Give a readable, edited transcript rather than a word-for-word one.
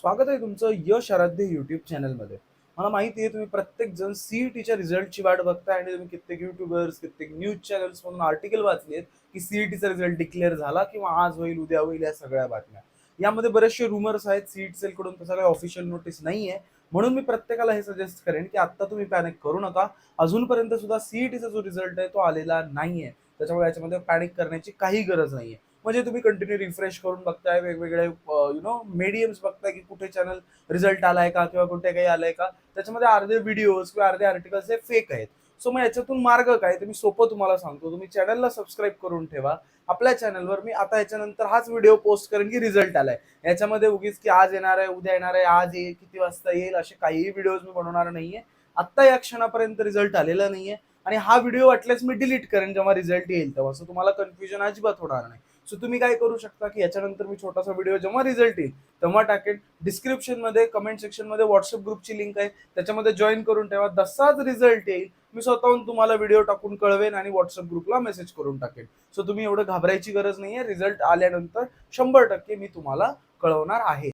स्वागत आहे तुमचं यश आराध्य युट्यूब चॅनलमध्ये. मला माहिती आहे तुम्ही प्रत्येक जण सीईटीच्या रिझल्टची वाट बघताय आणि तुम्ही कित्येक युट्यूबर्स, कित्येक न्यूज चॅनल्स मधून आर्टिकल वाचले आहेत की सीईटीचा रिझल्ट डिक्लेअर झाला किंवा आज होईल, उद्या होईल, या सगळ्या बातम्या. यामध्ये बरेचसे रुमर्स आहेत. सीईटी सेल कडून तसं काही ऑफिशियल नोटीस नाहीये. म्हणून मी प्रत्येकाला हे सजेस्ट करेन की आता तुम्ही पॅनिक करू नका. अजूनपर्यंत सुद्धा सीईटीचा जो रिझल्ट आहे तो आलेला नाहीये. त्याच्यामुळे याच्यामध्ये पॅनिक करण्याची काही गरज नाहीये. म्हणजे तुम्ही कंटिन्यू रिफ्रेश करून बघताय, वेगवेगळे मीडियम्स बघताय की कुठे चॅनल रिझल्ट आलाय का किंवा कुठे काही आलंय का. त्याच्यामध्ये अर्धे व्हिडिओज किंवा अर्धे आर्टिकल्स हे फेक आहेत. सो मग याच्यातून मार्ग काय ते मी सोपं तुम्हाला सांगतो. तुम्ही चॅनलला सबस्क्राईब करून ठेवा. आपल्या चॅनलवर मी आता याच्यानंतर हाच व्हिडिओ पोस्ट करेन की रिझल्ट आलाय. याच्यामध्ये उगीच की आज येणार आहे, उद्या येणार आहे, आज येईल, किती वाजता येईल, असे काहीही व्हिडिओज मी बनवणार नाहीये. आता या क्षणापर्यंत रिझल्ट आलेला नाहीये आणि हा व्हिडिओ वाटल्यास मी डिलीट करेन जेव्हा रिझल्ट येईल तेव्हा. सो तुम्हाला कन्फ्युजन अजिबात होणार नाही. सो तुम्ही काय करू शकता की याच्यानंतर मी छोटासा व्हिडिओ जेव्हा रिझल्ट येईल तेव्हा टाकेन. डिस्क्रिप्शन मध्ये, कमेंट सेक्शन मध्ये व्हॉट्सअप ग्रुपची लिंक आहे, त्याच्यामध्ये जॉईन करून ठेवा. जसाच रिझल्ट येईल मी स्वतःहून तुम्हाला व्हिडिओ टाकून कळवेन आणि व्हॉट्सअप ग्रुपला मेसेज करून टाकेन. सो तुम्ही एवढं घाबरायची गरज नाहीये. रिझल्ट आल्यानंतर 100% मी तुम्हाला कळवणार आहे.